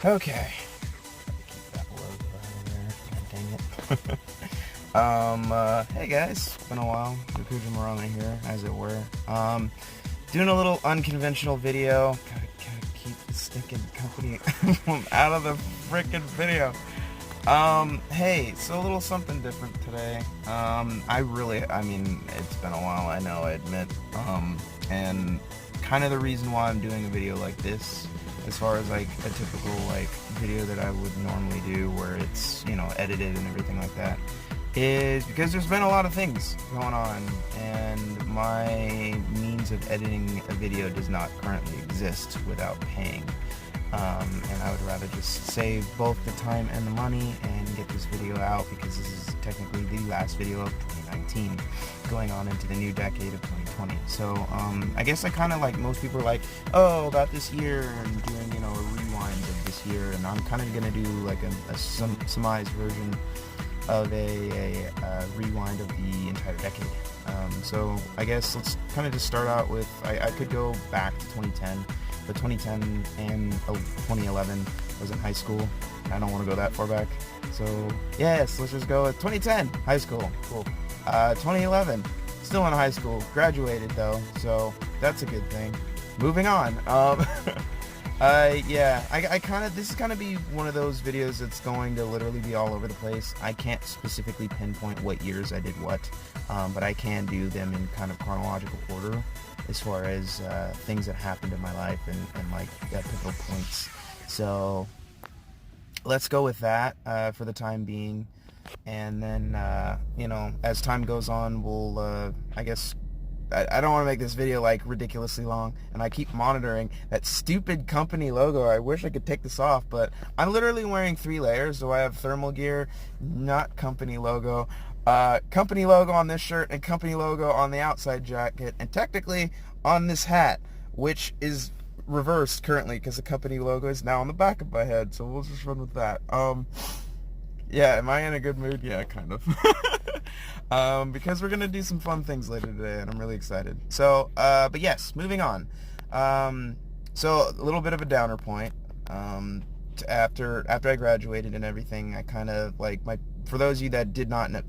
Okay. Keep that logo out of there. God dang it. Hey guys, been a while. Rikujo Morona here, as it were. Doing a little unconventional video. Gotta keep the stinking company out of the freaking video. Hey, so a little something different today. I mean, it's been a while, I know, I admit. And kind of the reason why I'm doing a video like this, as far as like a typical like video that I would normally do where it's, edited and everything like that, is because there's been a lot of things going on and my means of editing a video does not currently exist without paying. And I would rather just save both the time and the money and get this video out because this is technically the last video of 2019 going on into the new decade of 2020. So I guess I kind of like most people are like, oh, about this year and doing, a rewind of this year, and I'm kind of going to do like a summarized version of a rewind of the entire decade. So I guess let's kind of just start out with, I could go back to 2010, but 2010 and 2011 was in high school. I don't want to go that far back. So yes, let's just go with 2010, high school, cool. 2011, still in high school, graduated though, so that's a good thing. Moving on. I kind of, this is going to be one of those videos that's going to literally be all over the place. I can't specifically pinpoint what years I did what, but I can do them in kind of chronological order as far as things that happened in my life and like pivotal points. So let's go with that for the time being. And then, as time goes on, we'll, I guess, I don't want to make this video like ridiculously long, and I keep monitoring that stupid company logo. I wish I could take this off, but I'm literally wearing 3 layers. So I have thermal gear, not company logo, company logo on this shirt, and company logo on the outside jacket, and technically on this hat, which is reversed currently because the company logo is now on the back of my head. So we'll just run with that. Yeah, am I in a good mood? Yeah, kind of. Because we're gonna do some fun things later today, and I'm really excited. So, but yes, moving on. So a little bit of a downer point. After I graduated and everything, I kind of like for those of you that did not know,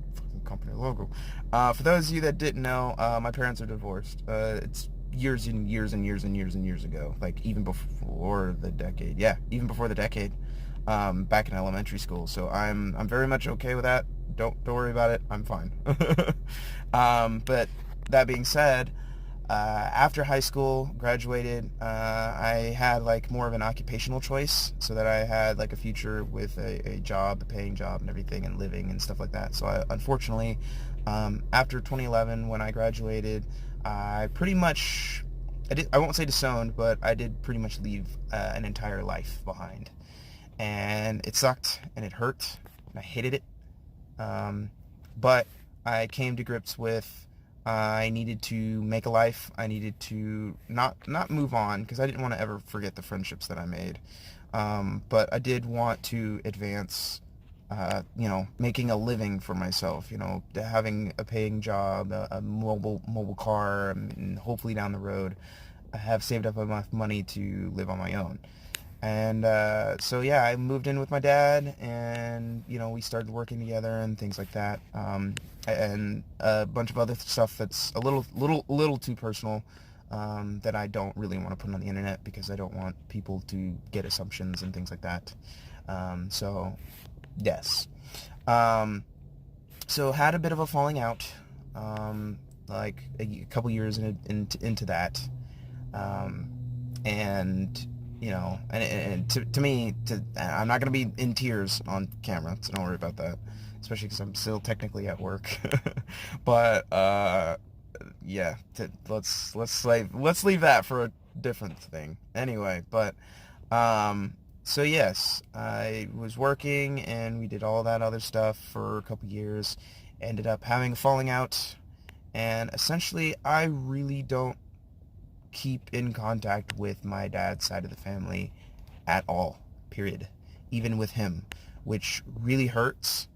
company logo. For those of you that didn't know, my parents are divorced. It's years and years and years and years and years ago, like even before the decade. Yeah, even before the decade. Back in elementary school, so I'm very much okay with that. Don't worry about it. I'm fine. But that being said, after high school, graduated, I had like more of an occupational choice, so that I had like a future with a job, a paying job, and everything, and living and stuff like that. So unfortunately, after 2011, when I graduated, I pretty much I won't say disowned, but I did pretty much leave an entire life behind. And it sucked, and it hurt, and I hated it. But I came to grips with I needed to make a life. I needed to not move on, because I didn't want to ever forget the friendships that I made. But I did want to advance, making a living for myself, having a paying job, a mobile car, and hopefully down the road I have saved up enough money to live on my own. And so yeah, I moved in with my dad, and we started working together and things like that, and a bunch of other stuff that's a little too personal, that I don't really want to put on the internet because I don't want people to get assumptions and things like that. So yes, so had a bit of a falling out, like a couple years into that, and and to me, I'm not going to be in tears on camera, so don't worry about that, especially because I'm still technically at work. But, yeah, let's leave that for a different thing. Anyway, but, so yes, I was working, and we did all that other stuff for a couple years, ended up having a falling out, and essentially, I really don't keep in contact with my dad's side of the family at all, period, even with him, which really hurts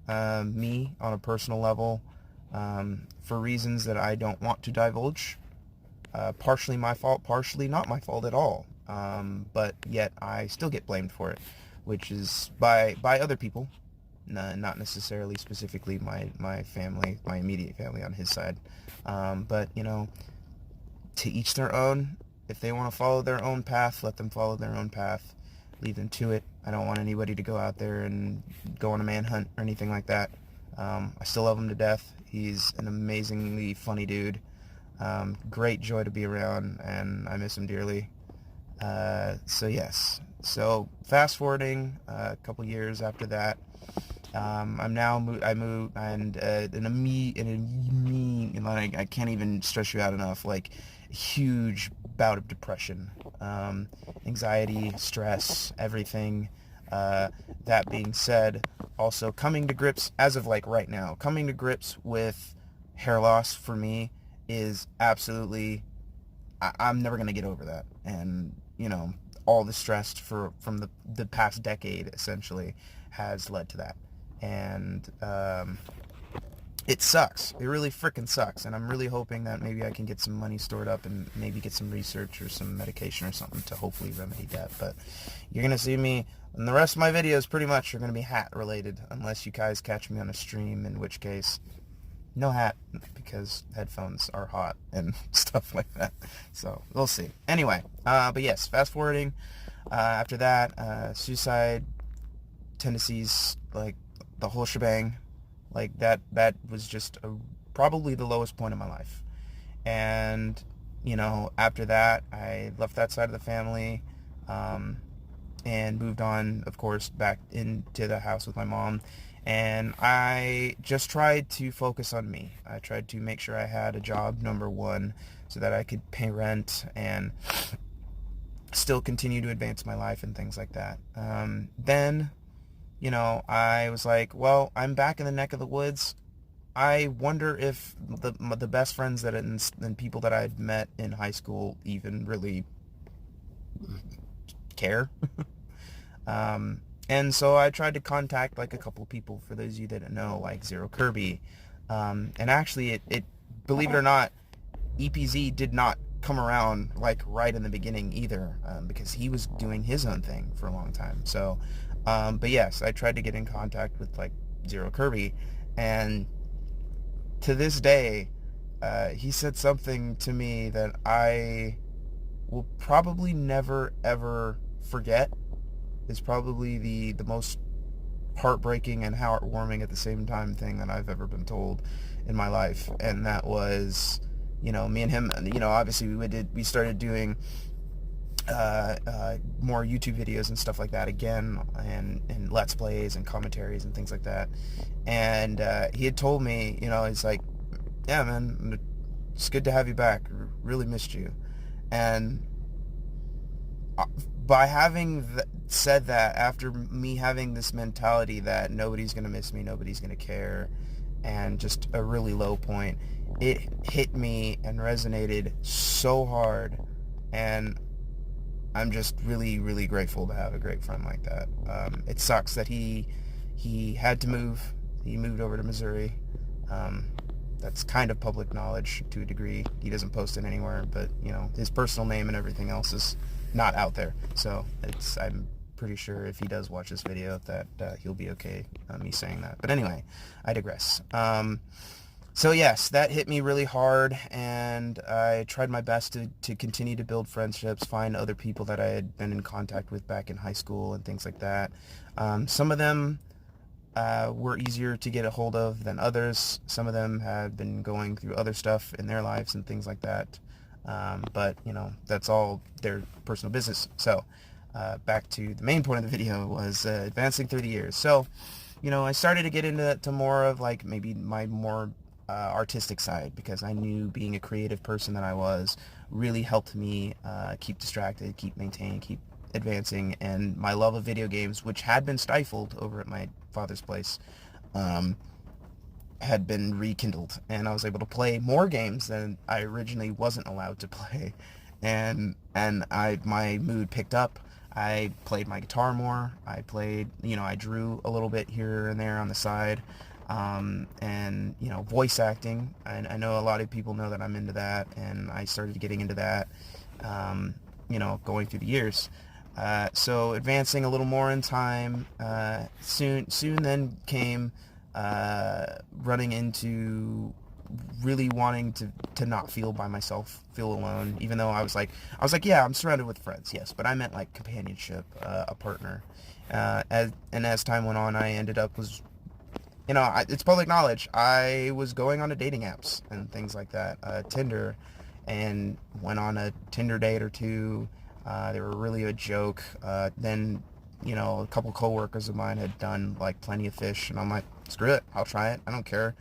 me on a personal level, for reasons that I don't want to divulge. Partially my fault, partially not my fault at all. but yet I still get blamed for it, which is by other people, not necessarily specifically my family, my immediate family on his side. But to each their own. If they want to follow their own path, let them follow their own path. Leave them to it. I don't want anybody to go out there and go on a manhunt or anything like that. I still love him to death. He's an amazingly funny dude. Great joy to be around, and I miss him dearly. So yes. So fast forwarding a couple years after that, I moved, and like, I can't even stress you out enough, like a huge bout of depression, anxiety, stress, everything. That being said, also coming to grips, as of like right now, coming to grips with hair loss for me is absolutely, I'm never going to get over that. And, all the stress from the past decade essentially has led to that. And it sucks. It really freaking sucks. And I'm really hoping that maybe I can get some money stored up and maybe get some research or some medication or something to hopefully remedy that. But you're going to see me, and the rest of my videos pretty much are going to be hat related, unless you guys catch me on a stream, in which case no hat, because headphones are hot and stuff like that. So we'll see. Anyway, but yes, fast forwarding, after that, suicide tendencies, like the whole shebang, like that was just probably the lowest point of my life. And after that, I left that side of the family, and moved on, of course, back into the house with my mom. And I just tried to focus on me. I tried to make sure I had a job, number one, so that I could pay rent and still continue to advance my life and things like that. Then, I was like, well, I'm back in the neck of the woods. I wonder if the best friends and people that I'd met in high school even really care. And so I tried to contact like a couple of people, for those of you that don't know, like Zero Kirby. And actually it believe it or not, EPZ did not come around like right in the beginning either, because he was doing his own thing for a long time. So, but yes, I tried to get in contact with like Zero Kirby, and to this day, he said something to me that I will probably never ever forget. Is probably the most heartbreaking and heartwarming at the same time thing that I've ever been told in my life. And that was, me and him, obviously we started doing more YouTube videos and stuff like that again, and Let's Plays and commentaries and things like that. And he had told me, he's like, yeah, man, it's good to have you back. Really missed you. And by having said that, after me having this mentality that nobody's going to miss me, nobody's going to care, and just a really low point, it hit me and resonated so hard. And I'm just really, really grateful to have a great friend like that. It sucks that he had to move. He moved over to Missouri. That's kind of public knowledge to a degree. He doesn't post it anywhere, but his personal name and everything else is not out there. So I'm pretty sure if he does watch this video that he'll be okay me saying that. But anyway, I digress. So yes, that hit me really hard, and I tried my best to continue to build friendships, find other people that I had been in contact with back in high school and things like that. Some of them were easier to get a hold of than others. Some of them have been going through other stuff in their lives and things like that. But that's all their personal business. So back to the main point of the video was advancing through the years. So I started to get into more of like maybe my more artistic side, because I knew being a creative person that I was really helped me keep distracted, keep maintaining, keep advancing. And my love of video games, which had been stifled over at my father's place, had been rekindled, and I was able to play more games than I originally wasn't allowed to play. And my mood picked up. I played my guitar more. I played, I drew a little bit here and there on the side. And voice acting. I know a lot of people know that I'm into that, and I started getting into that. going through the years. So advancing a little more in time, soon then came running into really wanting to not feel by myself, feel alone, even though I was like, yeah, I'm surrounded with friends, yes, but I meant like companionship, a partner. As time went on, I ended up it's public knowledge, I was going on to dating apps and things like that, Tinder, and went on a Tinder date or two. They were really a joke. Then, a couple coworkers of mine had done like Plenty of Fish, and I'm like, screw it, I'll try it. I don't care.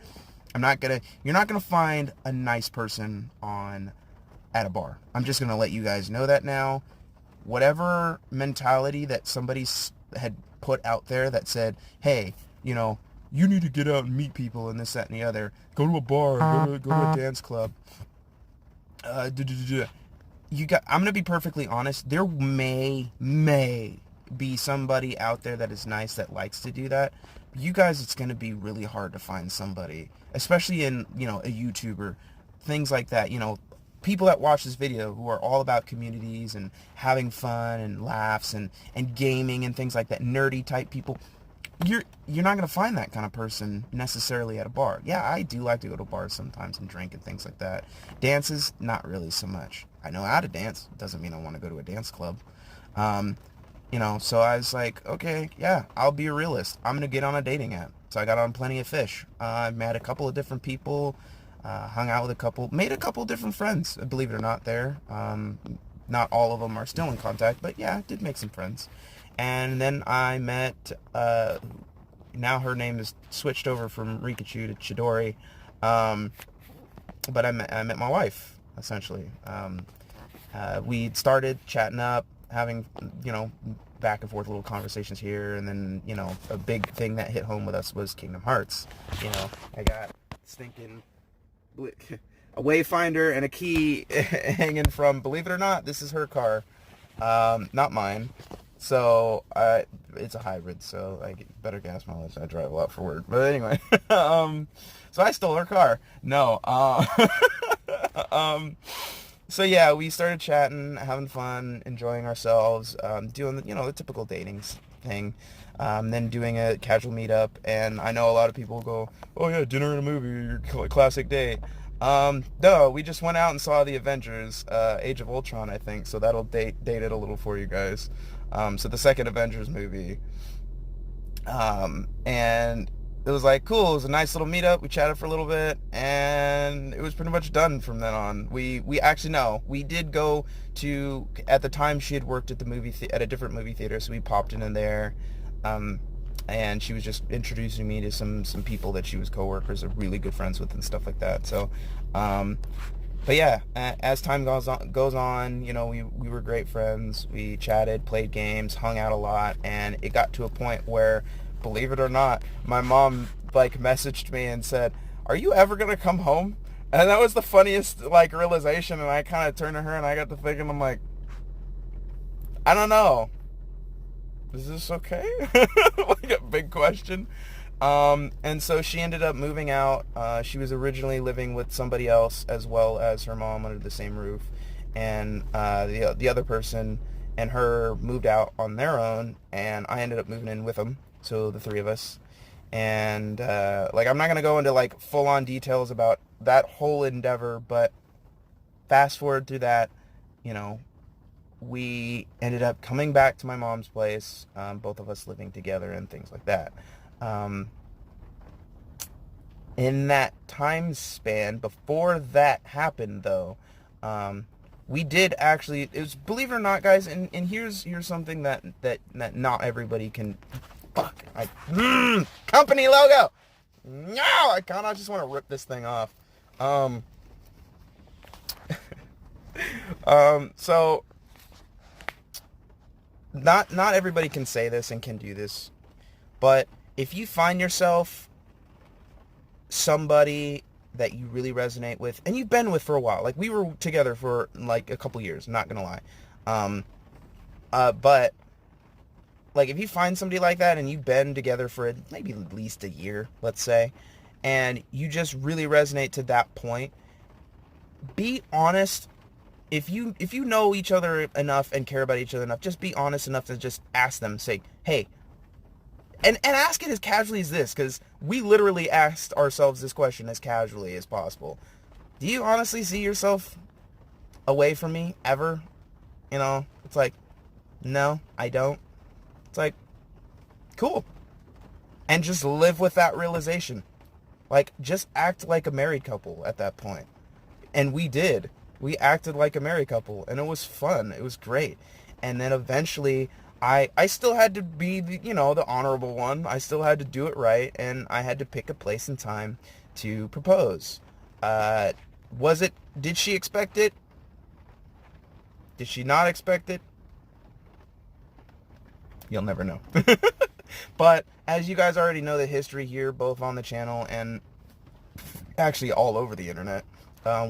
You're not gonna find a nice person at a bar. I'm just gonna let you guys know that now. Whatever mentality that somebody had put out there that said, hey, you need to get out and meet people and this, that, and the other. Go to a bar, go to a dance club. I'm gonna be perfectly honest. There may be somebody out there that is nice that likes to do that. You guys, it's gonna be really hard to find somebody, especially in a YouTuber, things like that. People that watch this video who are all about communities and having fun and laughs and gaming and things like that, nerdy type people. You're not going to find that kind of person necessarily at a bar. Yeah, I do like to go to bars sometimes and drink and things like that. Dances, not really so much. I know how to dance. Doesn't mean I want to go to a dance club. So I was like, okay, yeah, I'll be a realist. I'm going to get on a dating app. So I got on Plenty of Fish. I met a couple of different people, hung out with made a couple of different friends, believe it or not, there. Not all of them are still in contact, but yeah, I did make some friends. And then I met, now her name is switched over from Rikujo to Chidori, but I met my wife, essentially. We started chatting up, having, back and forth little conversations here, and then, a big thing that hit home with us was Kingdom Hearts. I got stinking a wayfinder and a key hanging from, believe it or not, this is her car, not mine. So, it's a hybrid, so I get better gas mileage. I drive a lot for work. But anyway, so I stole her car. No, so yeah, we started chatting, having fun, enjoying ourselves, doing the typical dating thing, then doing a casual meetup. And I know a lot of people go, oh yeah, dinner and a movie, your classic date. No, we just went out and saw the Avengers, Age of Ultron, I think, so that'll date it a little for you guys. So the second Avengers movie. And it was like, cool, it was a nice little meetup, we chatted for a little bit, and it was pretty much done from then on. We did go to, at the time she had worked at at a different movie theater, so we popped in there, and she was just introducing me to some people that she was coworkers or really good friends with and stuff like that. So, but yeah, as time goes on, we were great friends. We chatted, played games, hung out a lot, and it got to a point where, believe it or not, my mom messaged me and said, "Are you ever gonna come home?" And that was the funniest realization. And I kind of turned to her and I got to thinking, I'm like, I don't know. Is this okay? A big question. And so she ended up moving out. She was originally living with somebody else as well as her mom under the same roof. And the other person and her moved out on their own, and I ended up moving in with them. So the three of us. And I'm not going to go into full-on details about that whole endeavor, but fast forward through that, we ended up coming back to my mom's place, both of us living together and things like that. In that time span, before that happened, though, we did actually, it was, believe it or not, guys, and here's something that not everybody can, company logo! No! I kind of just want to rip this thing off. So, not everybody can say this and can do this, but if you find yourself somebody that you really resonate with, and you've been with for a while, we were together for a couple years, not gonna lie, but if you find somebody like that and you've been together for maybe at least a year, let's say, and you just really resonate to that point, be honest if you know each other enough and care about each other enough, just be honest enough to just ask them, say, hey, and ask it as casually as this, because we literally asked ourselves this question as casually as possible. Do you honestly see yourself away from me ever? You know, it's like, no, I don't. It's like, cool. And just live with that realization. Like, just act like a married couple at that point. And we did. We acted like a married couple, and it was fun. It was great. And then eventually, I still had to be the, the honorable one. I still had to do it right, and I had to pick a place and time to propose. Did she expect it? Did she not expect it? You'll never know. But as you guys already know the history here, both on the channel and actually all over the internet,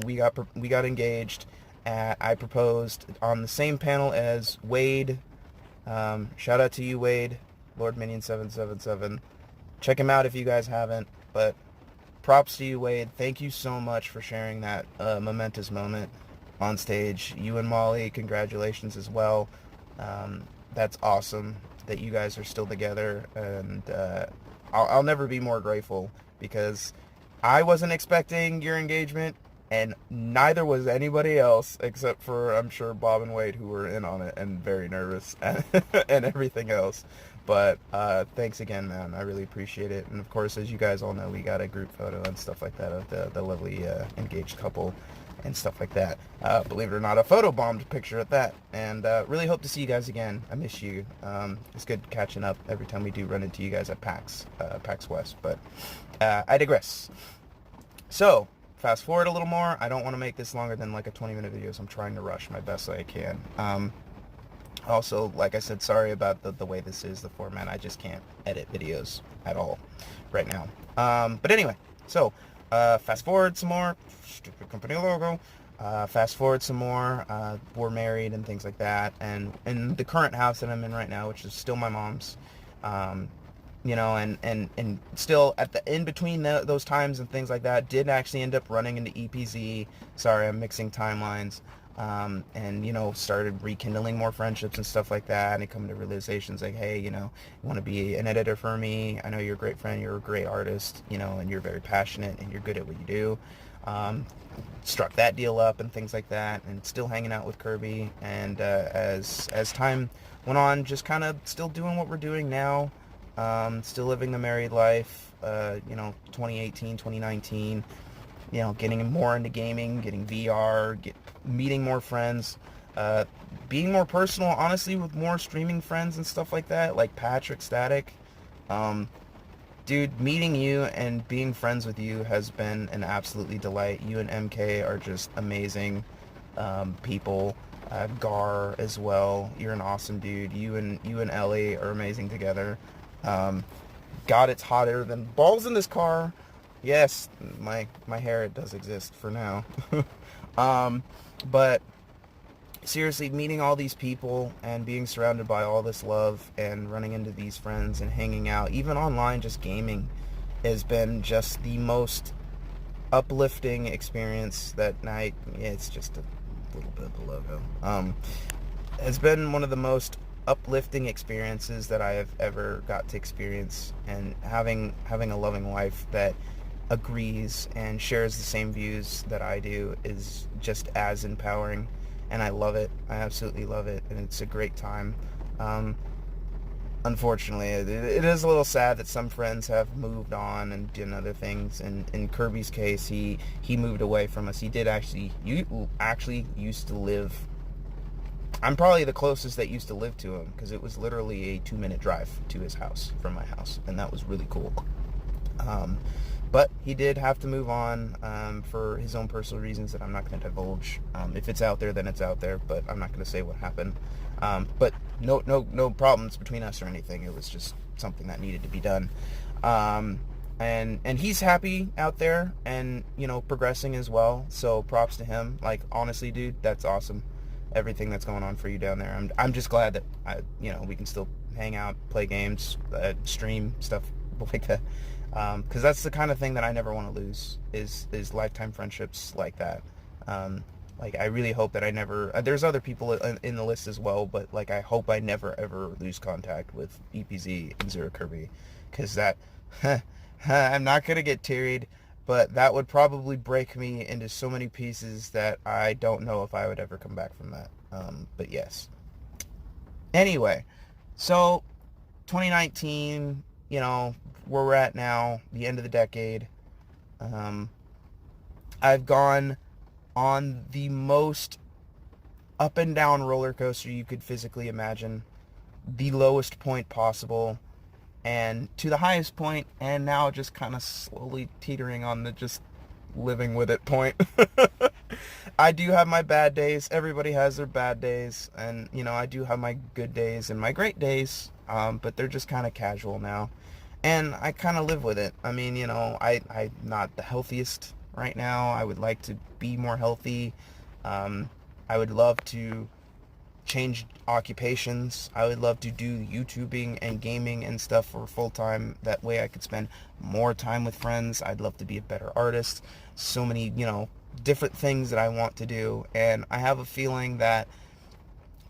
we got engaged. I proposed on the same panel as Wade. Shout out to you, Wade, Lord Minion 777. Check him out if you guys haven't. But props to you, Wade. Thank you so much for sharing that momentous moment on stage. You and Molly, congratulations as well. That's awesome that you guys are still together, and I'll never be more grateful, because I wasn't expecting your engagement, and neither was anybody else, except for, I'm sure, Bob and Wade, who were in on it and very nervous and everything else. But thanks again, man. I really appreciate it. And of course, as you guys all know, we got a group photo and stuff like that of the lovely engaged couple and stuff like that. Believe it or not, a photobombed picture at that. And really hope to see you guys again. I miss you. It's good catching up every time we do run into you guys at PAX West. But I digress. So, fast forward a little more. I don't want to make this longer than like a 20-minute video, so I'm trying to rush my best I can. Also, like I said, sorry about the way this is, the format. I just can't edit videos at all right now. But anyway, so fast forward some more. Stupid company logo. Fast forward some more. We're married and things like that. And in the current house that I'm in right now, which is still my mom's, and still at the in between those times and things like that, did actually end up running into EPZ. Sorry, I'm mixing timelines. And started rekindling more friendships and stuff like that, and come to realizations like, hey, you want to be an editor for me? I know you're a great friend, you're a great artist, and you're very passionate and you're good at what you do. Struck that deal up and things like that, and still hanging out with Kirby. And as time went on, just kind of still doing what we're doing now, still living the married life. 2018, 2019, getting more into gaming, getting VR, meeting more friends, being more personal, honestly, with more streaming friends and stuff like that, like Patrick Static. Dude, meeting you and being friends with you has been an absolutely delight. You and MK are just amazing people. Gar as well. You're an awesome dude. You and Ellie are amazing together. God, it's hotter than balls in this car. Yes, my hair, it does exist for now. But seriously, meeting all these people and being surrounded by all this love and running into these friends and hanging out, even online, just gaming, has been just the most uplifting experience that night. It's just a little bit of the logo. It's been one of the most uplifting experiences that I have ever got to experience, and having a loving wife that agrees and shares the same views that I do is just as empowering, and I love it. I absolutely love it, and it's a great time. Unfortunately, it is a little sad that some friends have moved on and done other things, and in Kirby's case, he moved away from us. He did actually used to live, I'm probably the closest that used to live to him, because it was literally a 2-minute drive to his house from my house, and that was really cool. But he did have to move on for his own personal reasons that I'm not going to divulge. If it's out there, then it's out there, but I'm not going to say what happened. But no problems between us or anything. It was just something that needed to be done. And he's happy out there and, progressing as well. So props to him. Like, honestly, dude, that's awesome. Everything that's going on for you down there. I'm just glad that we can still hang out, play games, stream, stuff like that. Because that's the kind of thing that I never want to lose is lifetime friendships like that. Like, I really hope that I never, there's other people in the list as well, but, like, I hope I never, ever lose contact with EPZ and Zero Kirby, because that, I'm not going to get tearied, but that would probably break me into so many pieces that I don't know if I would ever come back from that. But yes. Anyway, so 2019, you know, where we're at now, the end of the decade, I've gone on the most up and down roller coaster you could physically imagine, the lowest point possible, and to the highest point, and now just kind of slowly teetering on the just living with it point. I do have my bad days. Everybody has their bad days, and you know, I do have my good days and my great days, but they're just kind of casual now, and I kind of live with it. I mean, you know, I'm not the healthiest right now. I would like to be more healthy. I would love to change occupations. I would love to do YouTubing and gaming and stuff for full time. That way I could spend more time with friends. I'd love to be a better artist. So many, you know, different things that I want to do. And I have a feeling that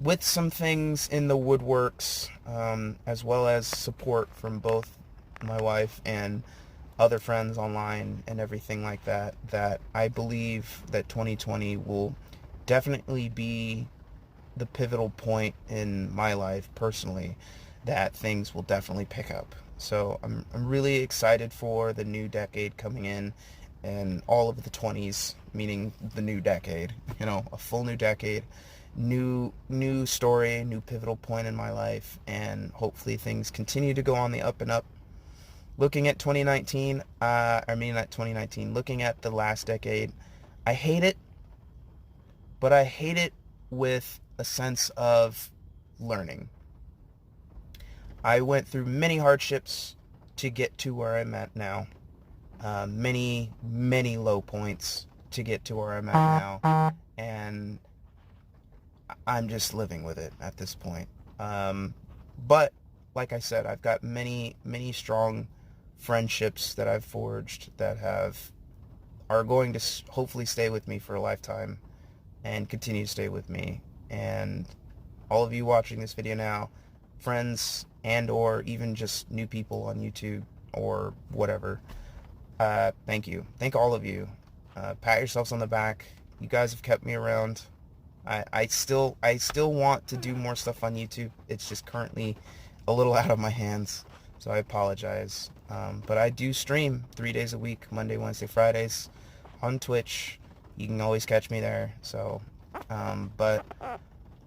with some things in the woodworks, as well as support from both my wife and other friends online and everything like that, that I believe that 2020 will definitely be the pivotal point in my life personally, that things will definitely pick up. So I'm really excited for the new decade coming in, and all of the 20s, meaning the new decade, you know, a full new decade, new story, new pivotal point in my life, and hopefully things continue to go on the up and up. Looking at 2019, looking at the last decade, I hate it, but I hate it with a sense of learning. I went through many hardships to get to where I'm at now. Many low points to get to where I'm at now. And I'm just living with it at this point. But like I said, I've got many strong friendships that I've forged that are going to hopefully stay with me for a lifetime and continue to stay with me. And all of you watching this video now, friends and or even just new people on YouTube or whatever, thank you. Thank all of you. Pat yourselves on the back. You guys have kept me around. I still want to do more stuff on YouTube. It's just currently a little out of my hands, so I apologize. But I do stream 3 days a week, Monday, Wednesday, Fridays, on Twitch. You can always catch me there. So, but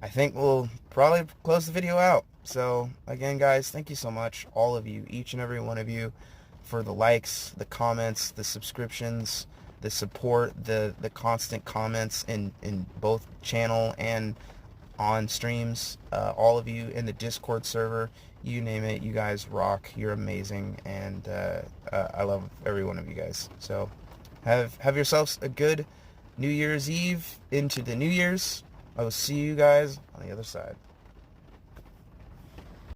I think we'll probably close the video out. So again, guys, thank you so much, all of you, each and every one of you, for the likes, the comments, the subscriptions, the support, the constant comments in both channel and on streams. All of you in the Discord server, you name it, you guys rock. You're amazing, and I love every one of you guys. So have yourselves a good New Year's Eve into the New Year's. I will see you guys on the other side.